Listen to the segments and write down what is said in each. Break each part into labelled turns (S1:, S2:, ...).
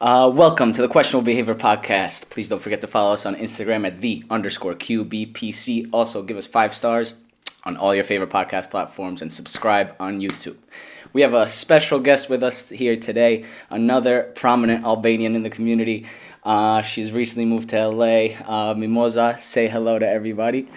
S1: Welcome to the Questionable Behavior Podcast. Please don't forget to follow us on Instagram at _QBPC. Also, give us 5 stars on all your favorite podcast platforms and subscribe on YouTube. We have a special guest with us here today, another prominent Albanian in the community. She's recently moved to LA. Mimoza, say hello to everybody.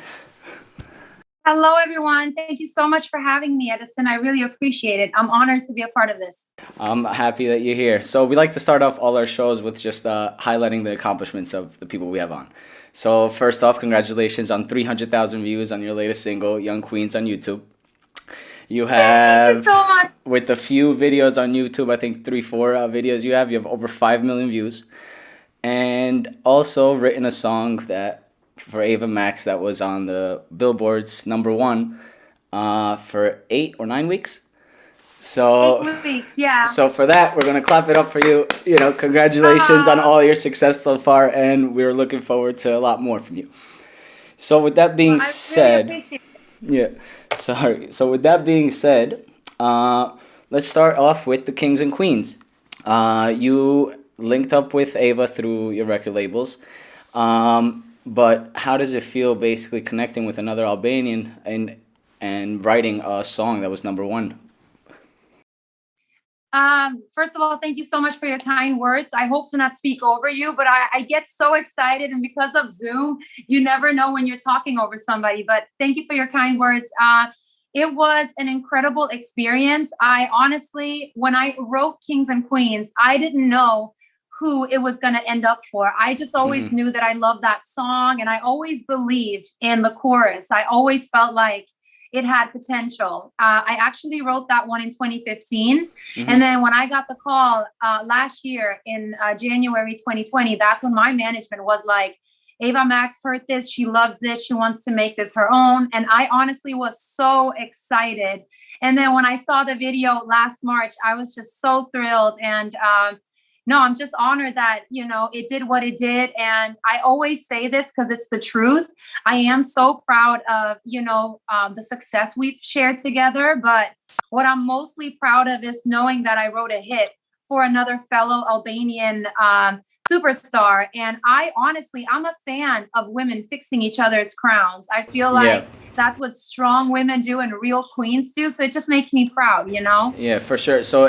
S2: Hello, everyone. Thank you so much for having me, Edison. I really appreciate it. I'm honored to be a part of this.
S1: I'm happy that you're here. So we like to start off all our shows with just highlighting the accomplishments of the people we have on. So first off, congratulations on 300,000 views on your latest single, Young Queens, on YouTube. You have,
S2: Thank you so much.
S1: with a few videos on YouTube, I think 3-4 videos you have over 5 million views. And also written a song that for Ava Max that was on the billboards #1 for 8 or 9 weeks. So
S2: 8 weeks, yeah.
S1: So for that, we're gonna clap it up for you. You know, congratulations on all your success so far, and we're looking forward to a lot more from you. So with that being said,
S2: really appreciate it.
S1: yeah, sorry. So with that being said, let's start off with the Kings and Queens. You linked up with Ava through your record labels. But how does it feel basically connecting with another Albanian and writing a song that was #1?
S2: First of all, thank you so much for your kind words. I hope to not speak over you, but I get so excited. And because of Zoom, you never know when you're talking over somebody. But thank you for your kind words. It was an incredible experience. I honestly, when I wrote Kings and Queens, I didn't know who it was going to end up for. I just always knew that I loved that song, and I always believed in the chorus. I always felt like it had potential. I actually wrote that one in 2015. And then when I got the call last year in January 2020, that's when my management was like, Ava Max heard this. She loves this. She wants to make this her own. And I honestly was so excited. And then when I saw the video last March, I was just so thrilled. And no, I'm just honored that, it did what it did. And I always say this because it's the truth. I am so proud of, the success we've shared together. But what I'm mostly proud of is knowing that I wrote a hit for another fellow Albanian superstar. And I'm a fan of women fixing each other's crowns. I feel like that's what strong women do and real queens do. So it just makes me proud,
S1: Yeah, for sure. So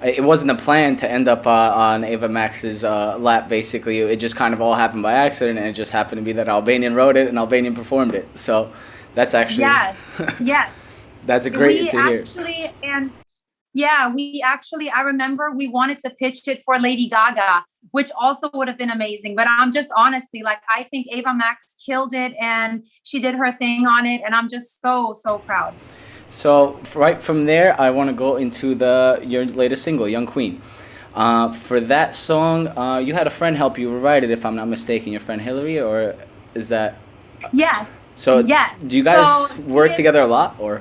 S1: it wasn't a plan to end up on Ava Max's lap, basically. It just kind of all happened by accident, and it just happened to be that Albanian wrote it and Albanian performed it. So that's actually...
S2: Yes.
S1: That's a great to hear.
S2: I remember we wanted to pitch it for Lady Gaga, which also would have been amazing. But I'm just honestly, I think Ava Max killed it, and she did her thing on it. And I'm just so, so proud.
S1: So right from there, I want to go into your latest single, Young Queen. For that song, you had a friend help you write it, if I'm not mistaken, your friend Hillary, or is that...
S2: Yes.
S1: So
S2: yes.
S1: Do you guys work together a lot, or?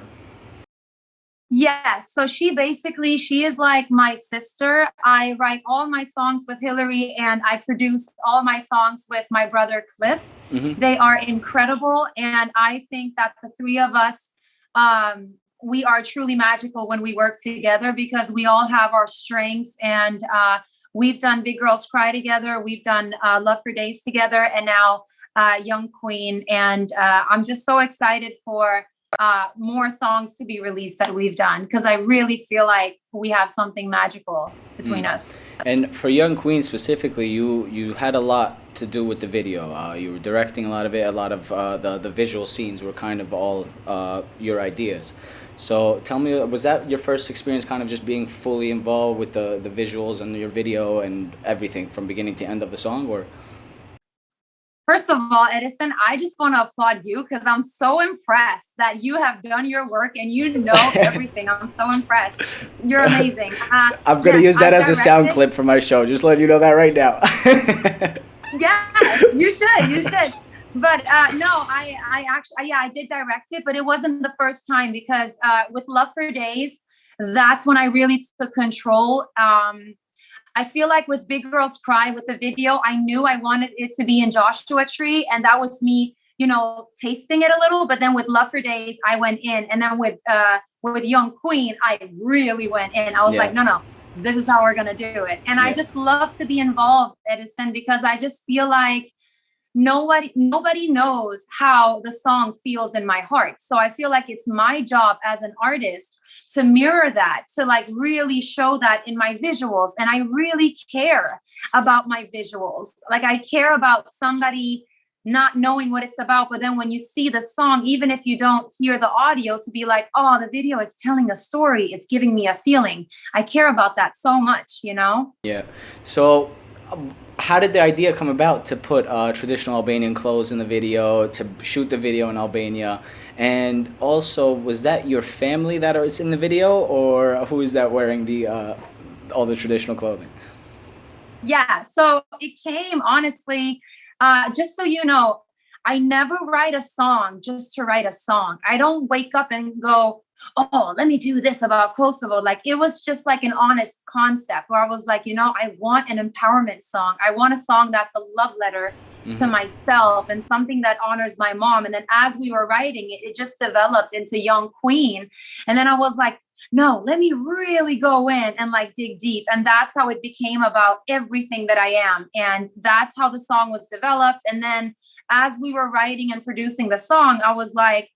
S2: Yes. So she is like my sister. I write all my songs with Hillary, and I produce all my songs with my brother Cliff. They are incredible. And I think that the three of us, we are truly magical when we work together because we all have our strengths, and we've done Big Girls Cry together. We've done Love for Days together, and now Young Queen. And I'm just so excited for more songs to be released that we've done, because I really feel like we have something magical between us.
S1: And for Young Queen specifically, you had a lot to do with the video. You were directing a lot of it. A lot of the visual scenes were kind of all your ideas. So tell me, was that your first experience kind of just being fully involved with the visuals and your video and everything from beginning to end of the song, or?
S2: First of all, Edison, I just want to applaud you because I'm so impressed that you have done your work and you know everything. I'm so impressed. You're amazing.
S1: I'm going to use that as a sound clip for my show. Just let you know that right now.
S2: Yes, you should. But no, I did direct it, but it wasn't the first time because with Love for Days, that's when I really took control. I feel like with Big Girls Cry, with the video, I knew I wanted it to be in Joshua Tree. And that was me, tasting it a little. But then with Love for Days, I went in. And then with Young Queen, I really went in. I was like, no, this is how we're going to do it. And I just love to be involved, Edison, because I just feel like nobody knows how the song feels in my heart. So I feel like it's my job as an artist to mirror that, to like really show that in my visuals. And I really care about my visuals. Like I care about somebody not knowing what it's about, but then when you see the song, even if you don't hear the audio, to be like, oh, the video is telling a story, it's giving me a feeling. I care about that so much, you know?
S1: Yeah. So how did the idea come about to put traditional Albanian clothes in the video, to shoot the video in Albania? And also, was that your family that is in the video, or who is that wearing the all the traditional clothing?
S2: Yeah, so it came honestly, just so you know, I never write a song just to write a song. I don't wake up and go, oh, let me do this about Kosovo. Like it was just like an honest concept where I was like, you know, I want an empowerment song. I want a song that's a love letter to myself and something that honors my mom. And then as we were writing it, it just developed into Young Queen. And then I was like, no, let me really go in and like dig deep. And that's how it became about everything that I am. And that's how the song was developed. And then as we were writing and producing the song, I was like,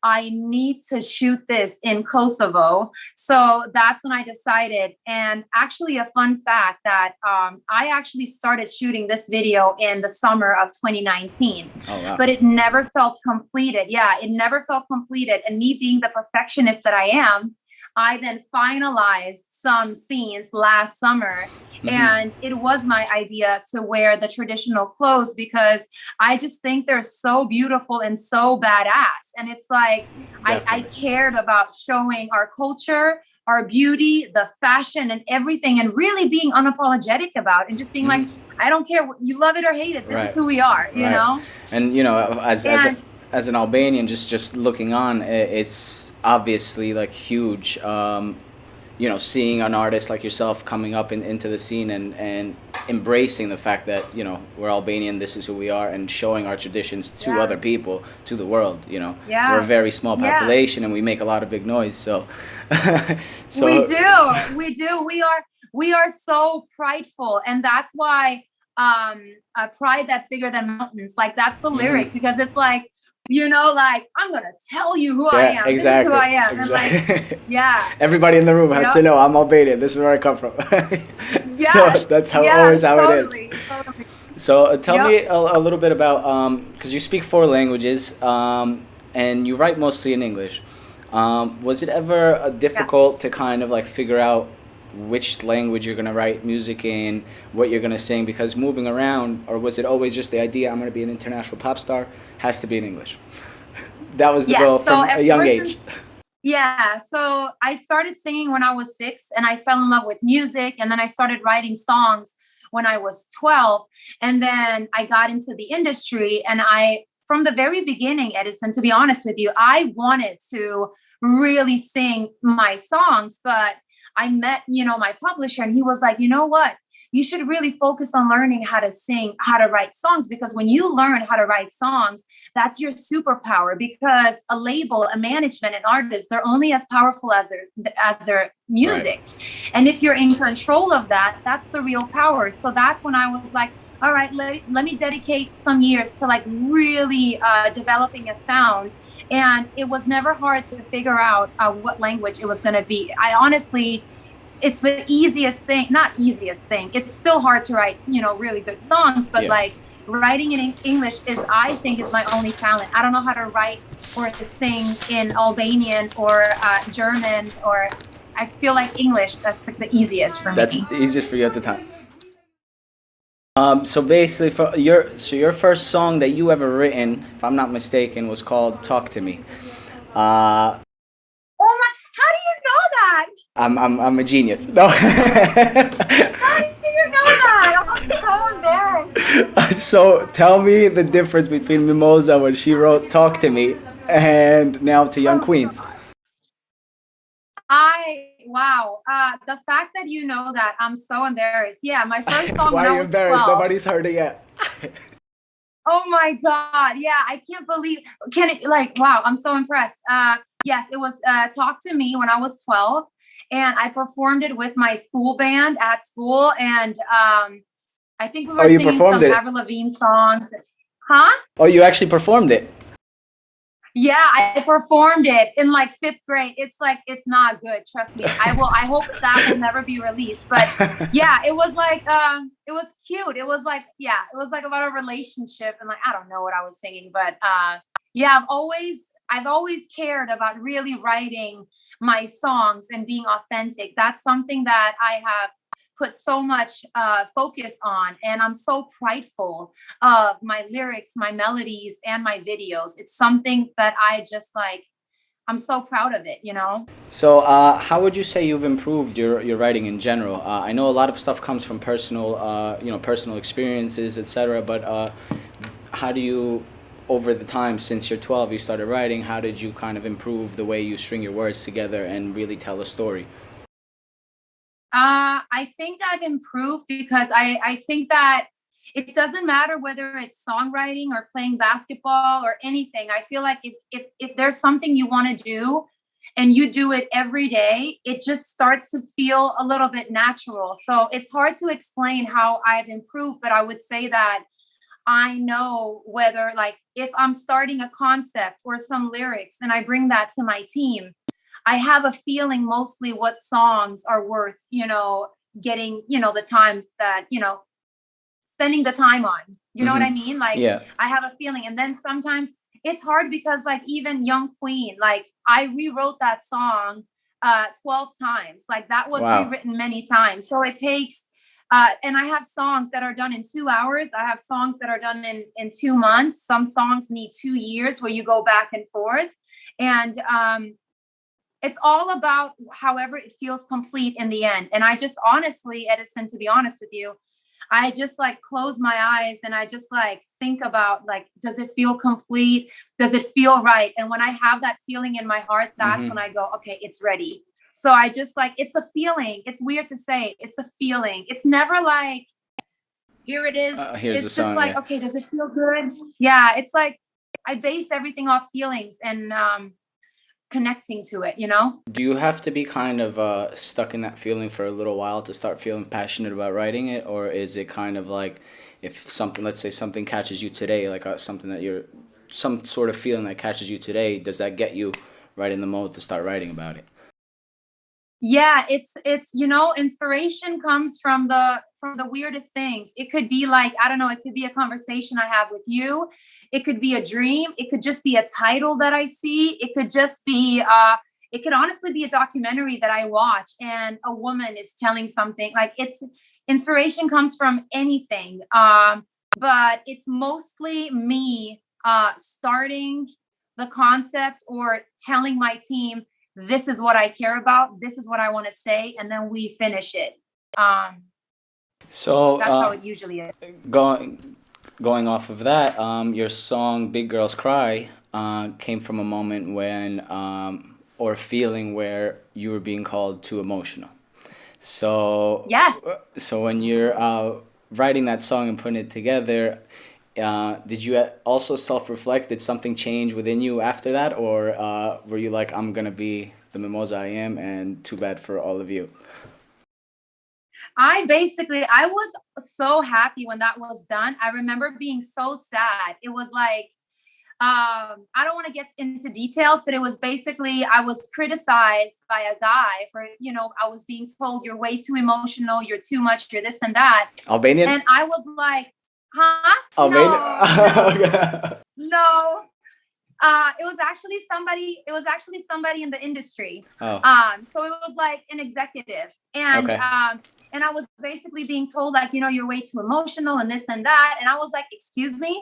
S2: I need to shoot this in Kosovo. So that's when I decided. And actually, a fun fact that I actually started shooting this video in the summer of 2019.
S1: Oh, wow.
S2: But it never felt completed. Yeah, it never felt completed. And me being the perfectionist that I am, I then finalized some scenes last summer. And it was my idea to wear the traditional clothes because I just think they're so beautiful and so badass. And it's like, I cared about showing our culture, our beauty, the fashion and everything, and really being unapologetic about it, and just being like, I don't care, you love it or hate it. This is who we are, you know?
S1: And, you know, as an Albanian, just looking on, it's obviously like huge, you know, seeing an artist like yourself coming up into the scene and embracing the fact that, you know, we're Albanian, this is who we are, and showing our traditions to other people, to the world, you know. We're a very small population and we make a lot of big noise, so
S2: we do. We are so prideful, and that's why a pride that's bigger than mountains, like that's the lyric, because it's like, you know, like, I'm going to tell you who I am.
S1: Exactly.
S2: This is who I am.
S1: Exactly.
S2: And like, yeah.
S1: Everybody in the room has to know I'm Albanian. This is where I come from. So that's how it is.
S2: Totally.
S1: So tell me a little bit about, because you speak 4 languages and you write mostly in English. Was it ever difficult to kind of like figure out which language you're going to write music in, what you're going to sing, because moving around, or was it always just the idea, I'm going to be an international pop star, has to be in English? That was the goal from a young age.
S2: Yeah, so I started singing when I was 6, and I fell in love with music, and then I started writing songs when I was 12, and then I got into the industry, and from the very beginning, Edison, to be honest with you, I wanted to really sing my songs, but I met, you know, my publisher, and he was like, you know what? You should really focus on learning how to sing, how to write songs, because when you learn how to write songs, that's your superpower, because a label, a management, an artist, they're only as powerful as their music. Right. And if you're in control of that, that's the real power. So that's when I was like, all right, let me dedicate some years to like really developing a sound. And it was never hard to figure out what language it was going to be. I honestly, it's the easiest thing, not easiest thing. It's still hard to write, you know, really good songs, but like writing in English I think is my only talent. I don't know how to write or to sing in Albanian or German, or I feel like English, that's the easiest for me.
S1: That's the easiest for you at the time. So basically, your first song that you ever written, if I'm not mistaken, was called "Talk to Me."
S2: Oh my! How do you know that?
S1: I'm a genius. No.
S2: How do you know that? I'm so embarrassed.
S1: So tell me the difference between Mimoza when she wrote "Talk to Me" and now to Young Queens.
S2: Wow. The fact that you know that, I'm so embarrassed. Yeah, my first song
S1: when
S2: I
S1: was 12. Why are you embarrassed?
S2: 12.
S1: Nobody's heard it yet.
S2: Oh my God. Yeah, I can't believe, wow, I'm so impressed. Yes, it was Talk to Me when I was 12. and I performed it with my school band at school. And I think we
S1: Oh,
S2: were
S1: you
S2: singing
S1: performed
S2: some
S1: it.
S2: Avril Lavigne songs. Huh?
S1: Oh, you actually performed it.
S2: Yeah, I performed it in like fifth grade. It's like, it's not good. Trust me. I hope that will never be released. But yeah, it was like, it was cute. It was like, yeah, it was like about a relationship. And like, I don't know what I was singing, but yeah, I've always cared about really writing my songs and being authentic. That's something that I have put so much focus on, and I'm so prideful of my lyrics, my melodies, and my videos. It's something that I just like, I'm so proud of it, you know?
S1: So, how would you say you've improved your writing in general? I know a lot of stuff comes from personal, personal experiences, etc. But how do you, over the time since you're 12, you started writing? How did you kind of improve the way you string your words together and really tell a story?
S2: I think I've improved because I think that it doesn't matter whether it's songwriting or playing basketball or anything. I feel like if there's something you want to do and you do it every day, it just starts to feel a little bit natural. So it's hard to explain how I've improved, but I would say that I know whether, like, if I'm starting a concept or some lyrics and I bring that to my team, I have a feeling mostly what songs are worth, getting, the times that, spending the time on. You know what I
S1: Mm-hmm.
S2: mean? Like,
S1: Yeah.
S2: I have a feeling. And then sometimes it's hard because, like, even Young Queen, like, I rewrote that song 12 times. Like, that was
S1: Wow.
S2: rewritten many times. So it takes, and I have songs that are done in 2 hours. I have songs that are done in 2 months. Some songs need 2 years where you go back and forth. And it's all about however it feels complete in the end. And I just honestly, Edison, to be honest with you, I just like close my eyes and I just like think about, like, does it feel complete? Does it feel right? And when I have that feeling in my heart, that's when
S1: Mm-hmm.
S2: I go, okay, it's ready. So I just like, it's a feeling. It's weird to say, it's a feeling. It's never like, here it is.
S1: Here's the
S2: It's just
S1: song.
S2: like,
S1: Yeah.
S2: okay, does it feel good? Yeah, it's like I base everything off feelings and connecting to it, you know?
S1: Do you have to be kind of stuck in that feeling for a little while to start feeling passionate about writing it, or is it kind of like if something, let's say something catches you today, like something that you're, some sort of feeling that catches you today, does that get you right in the mode to start writing about it?
S2: Yeah, it's inspiration comes from the weirdest things. It could be like, I don't know, it could be a conversation I have with you. It could be a dream. It could just be a title that I see. It could just be it could honestly be a documentary that I watch and a woman is telling something. Like, it's inspiration comes from anything. But it's mostly me starting the concept or telling my team, this is what I care about, this is what I want to say, and then we finish it. Um,
S1: So,
S2: that's how it usually is.
S1: going going off of that, your song "Big Girls Cry" came from a moment when, or a feeling where you were being called too emotional. So,
S2: Yes.
S1: so when you're writing that song and putting it together, did you also self-reflect? Did something change within you after that, or were you like, "I'm gonna be the Mimosa I am, and too bad for all of you"?
S2: I was so happy when that was done. I remember being so sad. It was like, I don't want to get into details, but it was basically, I was criticized by a guy for, I was being told, you're way too emotional, you're too much, you're this and that.
S1: Albanian?
S2: And I was like, huh?
S1: Albanian?
S2: No, no. It was actually somebody in the industry.
S1: Oh,
S2: So it was like an executive. And
S1: okay.
S2: I was basically being told, like, you're way too emotional and this and that. And I was like, excuse me,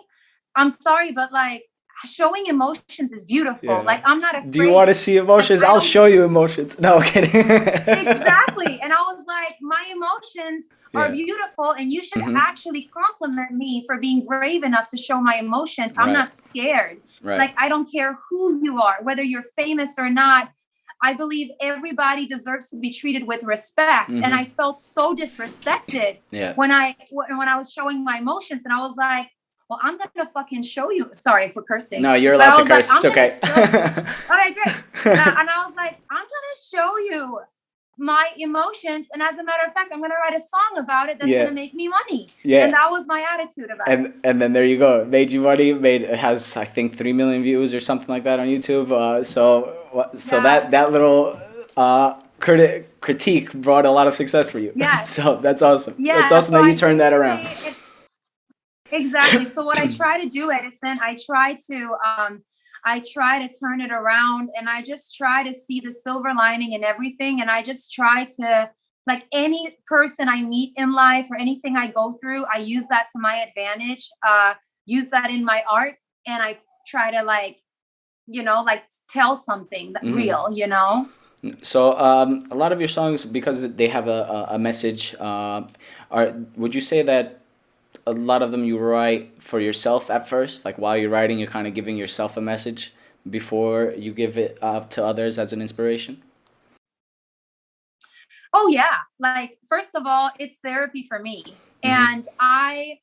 S2: I'm sorry, but like, showing emotions is beautiful.
S1: Yeah.
S2: Like, I'm not
S1: Do you want to
S2: afraid.
S1: see
S2: Like,
S1: emotions?
S2: I
S1: I'll
S2: don't
S1: show you emotions. No, I'm kidding.
S2: exactly. And I was like, my emotions are
S1: Yeah.
S2: beautiful, and you should
S1: Mm-hmm.
S2: actually compliment me for being brave enough to show my emotions. I'm
S1: Right.
S2: not scared.
S1: Right.
S2: Like, I don't care who you are, whether you're famous or not. I believe everybody deserves to be treated with respect. And I
S1: Mm-hmm.
S2: felt so disrespected
S1: Yeah.
S2: when I was showing my emotions. And I was like, well, I'm gonna fucking show you. Sorry for cursing,
S1: No, you're
S2: but
S1: allowed
S2: I
S1: to
S2: was like,
S1: curse. It's
S2: I'm gonna
S1: okay.
S2: show. Okay, great. And I was like, I'm gonna show you my emotions. And as a matter of fact, I'm going to write a song about it that's going
S1: Yeah.
S2: to make me money.
S1: Yeah.
S2: And that was my attitude about it.
S1: And then there you go. It made you money. It has, I think, 3 million views or something like that on YouTube.
S2: Yeah.
S1: That little critique brought a lot of success for you.
S2: Yes.
S1: So that's awesome. It's
S2: Yeah.
S1: awesome
S2: So
S1: that you
S2: I
S1: turned that around.
S2: Exactly. So what I try to do, Edison, I try to turn it around, and I just try to see the silver lining in everything. And I just try to, like, any person I meet in life or anything I go through, I use that to my advantage, use that in my art. And I try to, like, tell something that real.
S1: So a lot of your songs, because they have a message, would you say that a lot of them you write for yourself at first? Like while you're writing, you're kind of giving yourself a message before you give it to others as an inspiration?
S2: Oh yeah. Like, first of all, it's therapy for me. And I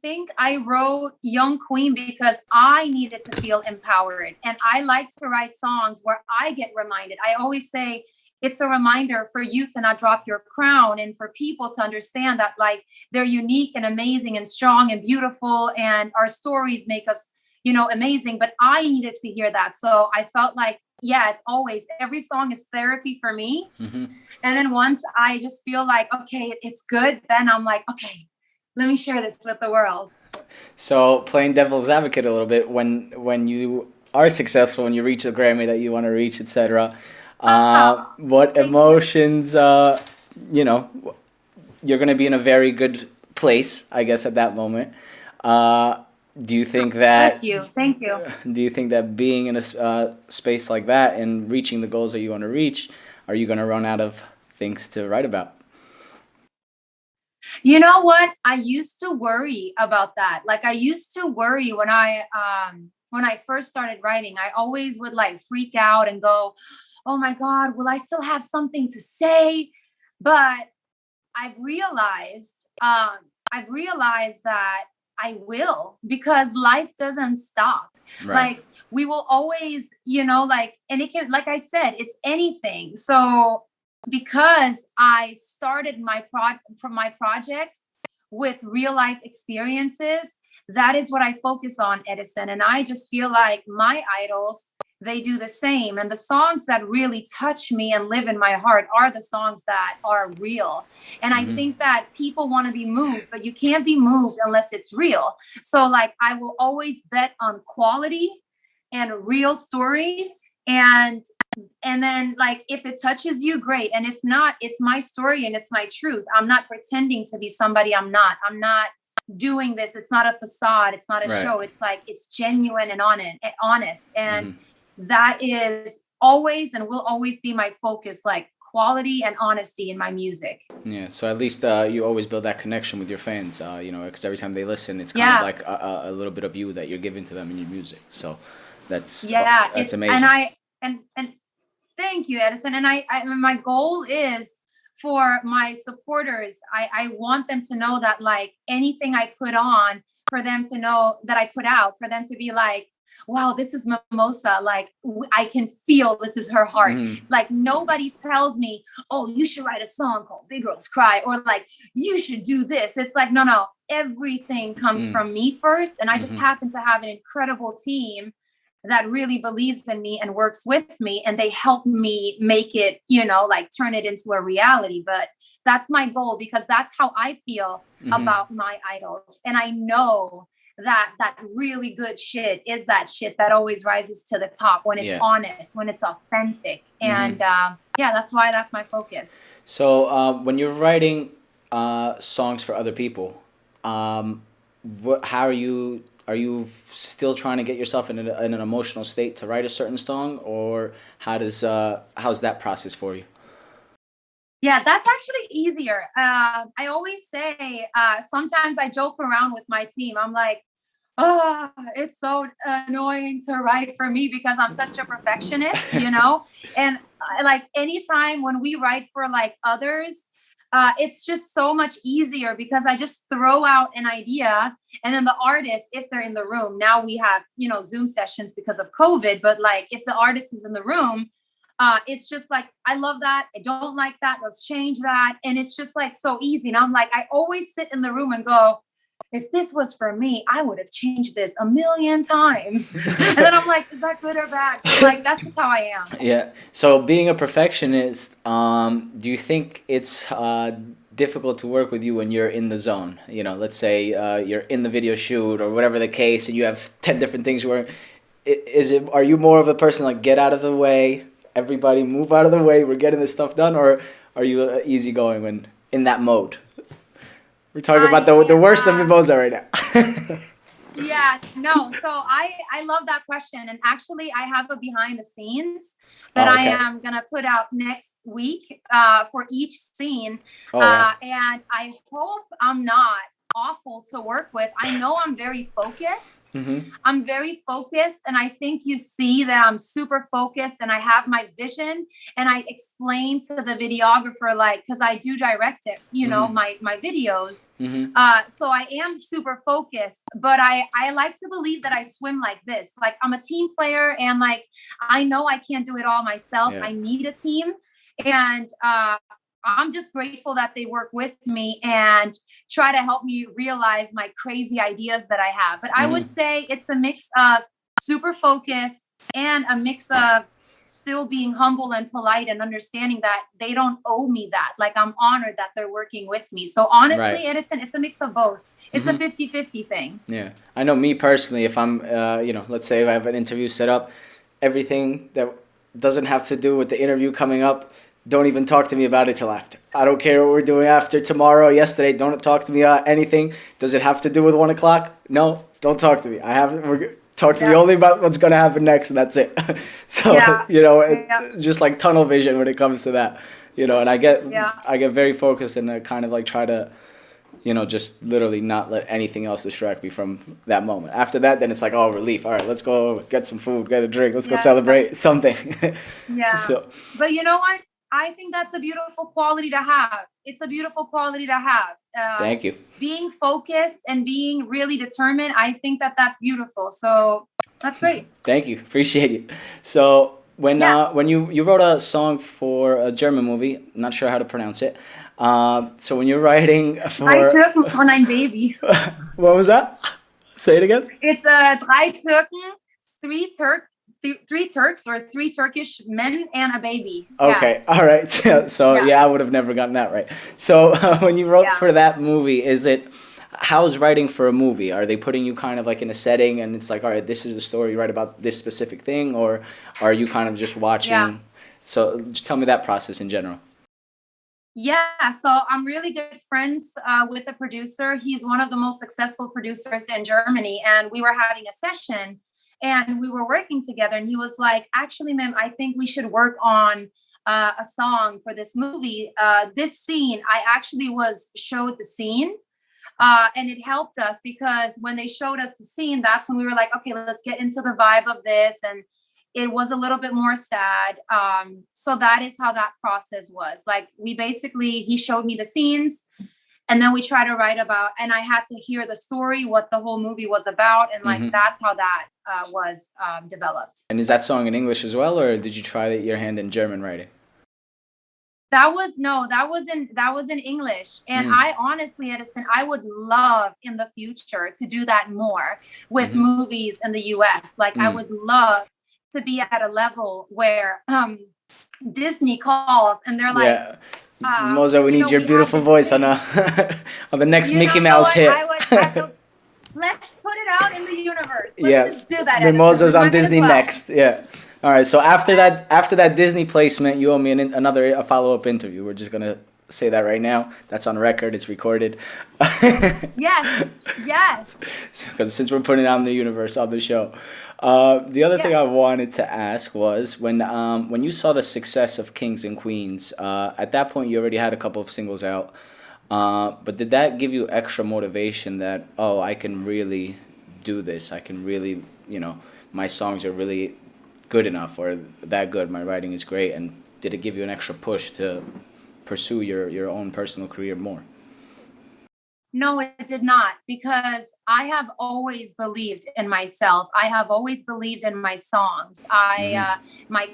S2: think I wrote Young Queen because I needed to feel empowered. And I like to write songs where I get reminded. I always say it's a reminder for you to not drop your crown, and for people to understand that, like, they're unique and amazing and strong and beautiful, and our stories make us, amazing. But I needed to hear that. So I felt like, yeah, it's always, every song is therapy for me. And then once I just feel like, okay, it's good, then I'm like, okay, let me share this with the world.
S1: So playing devil's advocate a little bit, when you are successful and you reach the Grammy that you want to reach, etc., what emotions, you're going to be in a very good place, I guess, at that moment. Do you think that?
S2: Bless you. Thank you.
S1: Do you think that being in a space like that and reaching the goals that you want to reach, are you going to run out of things to write about?
S2: You know what? I used to worry about that. Like, I used to worry when I first started writing. I always would, like, freak out and go, "Oh my God, will I still have something to say?" But I've realized, I've realized that I will, because life doesn't stop.
S1: Right.
S2: Like, we will always, like, and it can, like I said, it's anything. So because I started my project with real life experiences, that is what I focus on, Edison. And I just feel like my idols, they do the same. And the songs that really touch me and live in my heart are the songs that are real. And I think that people want to be moved, but you can't be moved unless it's real. So, like, I will always bet on quality and real stories. And then, like, if it touches you, great. And if not, it's my story and it's my truth. I'm not pretending to be somebody I'm not. I'm not doing this. It's not a facade. It's not a show. It's like, it's genuine and honest. And that is always and will always be my focus, like quality and honesty in my music.
S1: Yeah, so at least you always build that connection with your fans, because every time they listen, it's kind of like a little bit of you that you're giving to them in your music. So that's amazing.
S2: And thank you, Edison. And I my goal is for my supporters. I want them to know that, like, anything I put on, for them to know that I put out, for them to be like, wow, this is Mimoza. Like, I can feel this is her heart. Like, nobody tells me, oh, you should write a song called Big Girls Cry, or like, you should do this. It's like, no, everything comes from me first. And I just happen to have an incredible team that really believes in me and works with me, and they help me make it, like, turn it into a reality. But that's my goal, because that's how I feel about my idols. And I know that really good shit is that shit that always rises to the top when it's honest, when it's authentic. And that's why that's my focus.
S1: So when you're writing songs for other people, how are you still trying to get yourself in an emotional state to write a certain song, or how's that process for you?
S2: Yeah, that's actually easier. I always say, sometimes I joke around with my team. I'm like, oh, it's so annoying to write for me because I'm such a perfectionist, and like, anytime when we write for, like, others, it's just so much easier because I just throw out an idea, and then the artist, if they're in the room, now we have, Zoom sessions because of COVID, but, like, if the artist is in the room, it's just like, I love that. I don't like that. Let's change that. And it's just like so easy. And I'm like, I always sit in the room and go, if this was for me, I would have changed this a million times. And then I'm like, is that good or bad? Like, that's just how I am.
S1: Yeah. So being a perfectionist, do you think it's difficult to work with you when you're in the zone? You know, let's say you're in the video shoot or whatever the case, and you have 10 different things you're wearing. Is it? Are you more of a person like get out of the way, everybody move out of the way, we're getting this stuff done, or are you easygoing when in that mode? We're talking about the worst of Mimoza right now.
S2: Yeah, no. So I love that question. And actually I have a behind the scenes that I am going to put out next week for each scene. And I hope I'm not awful to work with. I know I'm very focused. I'm very focused, and I think you see that I'm super focused and I have my vision, and I explain to the videographer, like, because I do direct it, you know, my videos. So I am super focused, but I like to believe that I swim like this. Like, I'm a team player, and like, I know I can't do it all myself. I need a team. And I'm just grateful that they work with me and try to help me realize my crazy ideas that I have. But I would say it's a mix of super focused and a mix of still being humble and polite and understanding that they don't owe me that. Like, I'm honored that they're working with me. So honestly, Edison, it's a mix of both. It's a 50-50 thing.
S1: Yeah. I know me personally, if I'm, you know, let's say if I have an interview set up, everything that doesn't have to do with the interview coming up, don't even talk to me about it till after. I don't care what we're doing after, tomorrow, yesterday. Don't talk to me about anything. Does it have to do with 1 o'clock? No, don't talk to me. Talk to me only about what's going to happen next, and that's it. So, you know, just like tunnel vision when it comes to that, you know, and I get very focused, and I kind of like try to, you know, just literally not let anything else distract me from that moment. After that, then it's like, oh, relief. All right, let's go get some food, get a drink. Let's go celebrate something. So,
S2: but you know what? I think that's a beautiful quality to have. It's a beautiful quality to have.
S1: Thank you.
S2: Being focused and being really determined, I think that that's beautiful. So that's great.
S1: Thank you. Appreciate it. So when you wrote a song for a German movie, not sure how to pronounce it. So when you're writing for...
S2: I took when I'm baby.
S1: What was that? Say it again.
S2: It's drei Türken, three Turks or three Turkish men and a baby.
S1: Okay, all right. So I would have never gotten that right. So when you wrote for that movie, how's writing for a movie? Are they putting you kind of like in a setting and it's like, all right, this is the story, write about this specific thing, or are you kind of just watching? Yeah. So just tell me that process in general.
S2: Yeah, so I'm really good friends with the producer. He's one of the most successful producers in Germany, and we were having a session. And we were working together, and he was like, actually, ma'am, I think we should work on a song for this movie. This scene, I actually showed the scene, and it helped us because when they showed us the scene, that's when we were like, okay, let's get into the vibe of this. And it was a little bit more sad. So that is how that process was. Like, he showed me the scenes, and then we try to write about, and I had to hear the story, what the whole movie was about. And like, that's how that was developed.
S1: And is that song in English as well, or did you try your hand in German writing?
S2: That was in English. And I honestly, Edison, I would love in the future to do that more with movies in the US. Like, I would love to be at a level where Disney calls and they're like,
S1: Mimoza, we need your beautiful voice on the next Mickey Mouse hit.
S2: Let's put it out in the universe. Let's just do that.
S1: Mimoza's on Disney next. Yeah. All right. So after that Disney placement, you owe me a follow-up interview. We're just gonna say that right now. That's on record. It's recorded.
S2: Yes.
S1: Because since we're putting it out in the universe on the show. The other thing I wanted to ask was when you saw the success of Kings and Queens, at that point you already had a couple of singles out, but did that give you extra motivation that, oh, I can really do this, I can really, you know, my songs are really good enough or that good, my writing is great, and did it give you an extra push to pursue your own personal career more?
S2: No, it did not, because I have always believed in myself. I have always believed in my songs. My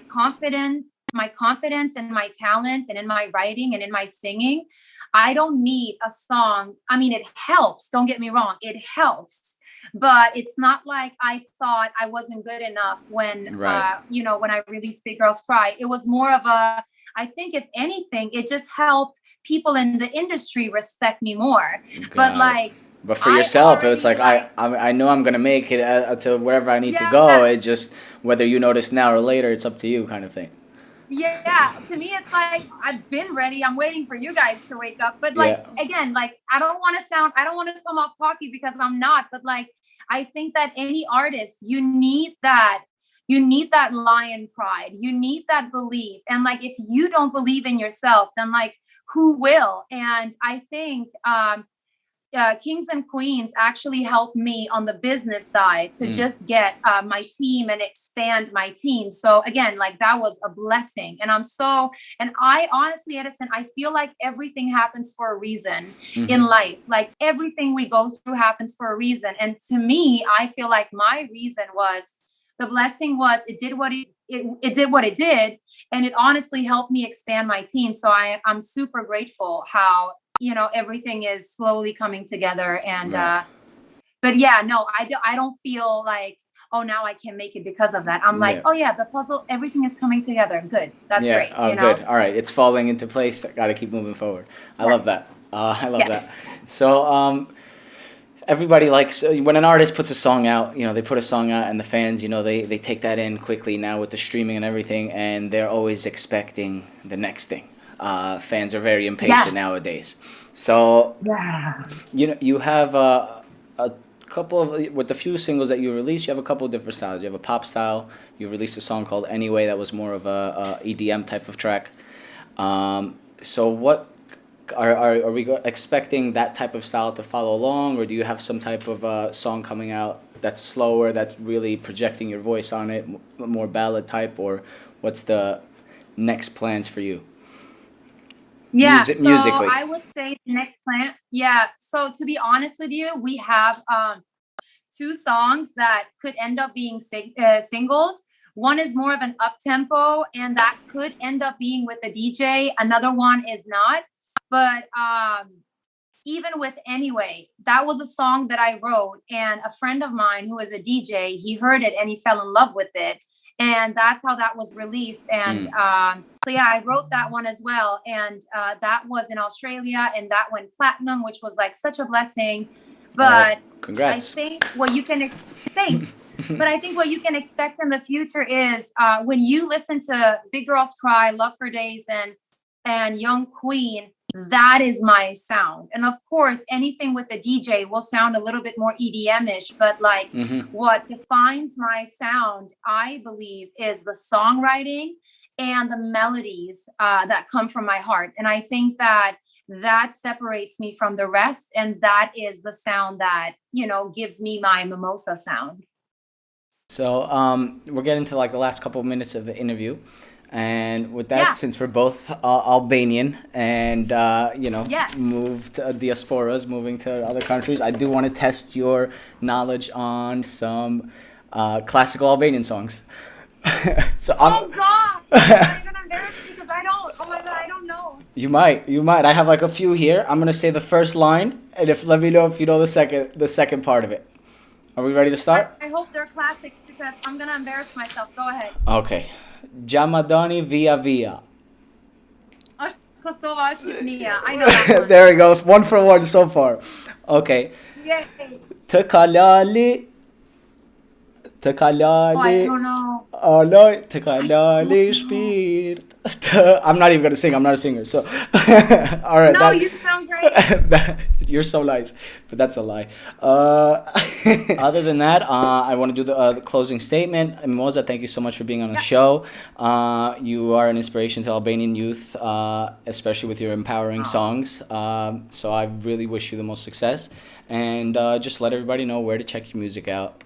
S2: my confidence and my talent and in my writing and in my singing, I don't need a song. I mean, it helps. Don't get me wrong. It helps. But it's not like I thought I wasn't good enough when,
S1: Right.
S2: when I released Big Girls Cry. It was more of I think if anything, it just helped people in the industry respect me more. But
S1: Got it.
S2: like,
S1: But for
S2: I
S1: yourself, it was
S2: already
S1: like
S2: like,
S1: I know I'm gonna make it to wherever I need to go.
S2: yeah,
S1: It's just whether you notice now or later, it's up to you, kind of thing.
S2: yeah. To me, it's like, I've been ready. I'm waiting for you guys to wake up. But like,
S1: Yeah.
S2: again, like, I don't want to come off cocky because I'm not. But like, I think that any artist, you need that lion pride. You need that belief. And like, if you don't believe in yourself, then like, who will? And I think, Kings and Queens actually helped me on the business side to
S1: Mm.
S2: just get my team and expand my team. So again, like, that was a blessing. And I honestly, Edison, I feel like everything happens for a reason in
S1: Hmm.
S2: life. Like, everything we go through happens for a reason. And to me, I feel like my reason was, the blessing was, it did what it did what it did. And it honestly helped me expand my team. So I'm super grateful how, everything is slowly coming together. And
S1: Right.
S2: but yeah, no, I don't feel like, oh, now I can make it because of that. I'm like,
S1: Yeah.
S2: oh yeah, the puzzle, everything is coming together. Good. That's
S1: Yeah.
S2: great.
S1: Oh, good. All right. It's falling into place. Got to keep moving forward. I love
S2: Yes.
S1: that. I love
S2: Yes.
S1: that. So, everybody likes when an artist puts a song out. They put a song out, and the fans, they take that in quickly now with the streaming and everything, and they're always expecting the next thing. Fans are very impatient
S2: Yes.
S1: nowadays. So,
S2: Yeah.
S1: you have a couple of with the few singles that you released. You have a couple of different styles. You have a pop style. You released a song called "Anyway" that was more of a EDM type of track. So what are we expecting that type of style to follow along, or do you have some type of song coming out that's slower, that's really projecting your voice on it, more ballad type, or what's the next plans for you?
S2: Yeah, so
S1: Musically.
S2: I would say the next plan. Yeah, so to be honest with you, we have two songs that could end up being singles. One is more of an up tempo, and that could end up being with a DJ. Another one is not. But even with Anyway, that was a song that I wrote, and a friend of mine who is a DJ, he heard it and he fell in love with it. And that's how that was released. And
S1: Mm.
S2: so, yeah, I wrote that one as well. And that was in Australia, and that went platinum, which was like such a blessing. But I
S1: Congrats.
S2: think what you can thanks. But I think what you can expect in the future is when you listen to Big Girls Cry, Love for Days, and Young Queen, that is my sound. And of course, anything with the DJ will sound a little bit more EDM-ish, but like,
S1: Hmm.
S2: what defines my sound, I believe, is the songwriting and the melodies that come from my heart. And I think that separates me from the rest, and that is the sound that gives me my Mimoza sound.
S1: So, we're getting to like the last couple of minutes of the interview, and with that,
S2: Yeah.
S1: since we're both Albanian and
S2: Yes.
S1: moved diasporas, moving to other countries, I do want to test your knowledge on some classical Albanian songs. So
S2: Oh God, you're gonna embarrass me because I don't. Oh my God, I don't know.
S1: you might. I have like a few here. I'm gonna say the first line, and if let me know if you know the second part of it. Are we ready to start?
S2: I hope they're classics because I'm gonna embarrass myself. Go ahead.
S1: Okay. Jamadani via via.
S2: Kosova, Shqipnia. I know that one.
S1: There we go. 1 for 1 so far. Okay.
S2: Yay.
S1: Të kalali, të
S2: Oh, I
S1: kalali,
S2: don't know.
S1: aloj, të
S2: I
S1: kalali
S2: don't know.
S1: shpirt. I'm not even gonna sing. I'm not a singer. So, all right.
S2: No, you sound great.
S1: You're so nice, but that's a lie. Other than that, I want to do the closing statement. Mimoza, thank you so much for being on the
S2: Yeah.
S1: show. You are an inspiration to Albanian youth, especially with your empowering
S2: Oh.
S1: songs. So I really wish you the most success. And just let everybody know where to check your music out,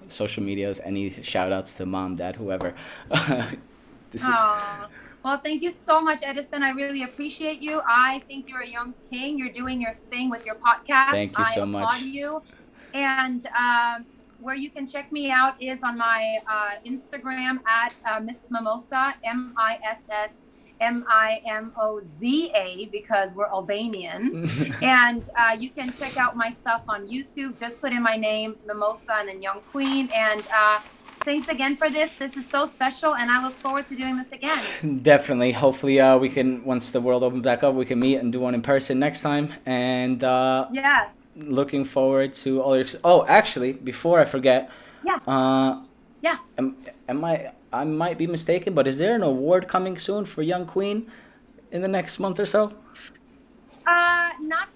S1: social medias, any shout outs to mom, dad, whoever. This is,
S2: Oh. Well, thank you so much, Edison. I really appreciate you. I think you're a young king. You're doing your thing with your podcast.
S1: Thank you so
S2: I applaud
S1: much.
S2: you. And where you can check me out is on my Instagram at Miss Mimoza, MISSMIMOZA, because we're Albanian. And you can check out my stuff on YouTube. Just put in my name, Mimoza, and then Young Queen. And thanks again for this. This is so special, and I look forward to doing this again.
S1: Definitely. Hopefully, we can, once the world opens back up, we can meet and do one in person next time. And
S2: Yes.
S1: looking forward to all your. Oh, actually, before I forget.
S2: Yeah. Yeah.
S1: I might be mistaken, but is there an award coming soon for Young Queen in the next month or so?
S2: Not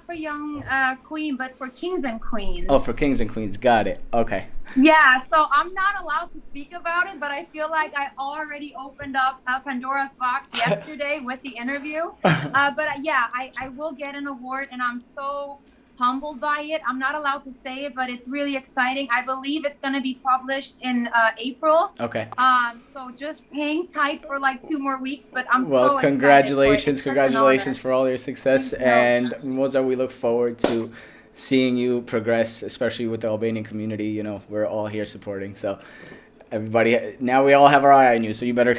S2: for young queen, but for kings and queens.
S1: Oh, for kings and queens. Got it. Okay.
S2: Yeah, so I'm not allowed to speak about it, but I feel like I already opened up Pandora's box yesterday with the interview. I will get an award, and I'm so humbled by it. I'm not allowed to say it, but it's really exciting. I believe it's going to be published in April.
S1: Okay.
S2: So just hang tight for like 2 more weeks, but I'm
S1: Well,
S2: so excited.
S1: congratulations for all your success. And Mimoza, we look forward to seeing you progress, especially with the Albanian community. You know, we're all here supporting. So everybody, now we all have our eye on you, so you better,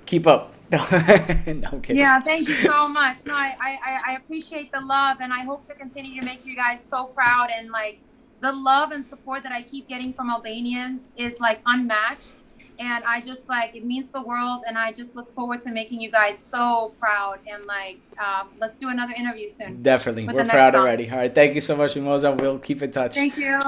S1: keep up. No, I'm kidding.
S2: Yeah, thank you so much. No, I appreciate the love, and I hope to continue to make you guys so proud. And like the love and support that I keep getting from Albanians is like unmatched. And I just it means the world. And I just look forward to making you guys so proud. And let's do another interview soon.
S1: Definitely. We're proud already. All right. Thank you so much, Mimoza. We'll keep in touch.
S2: Thank you.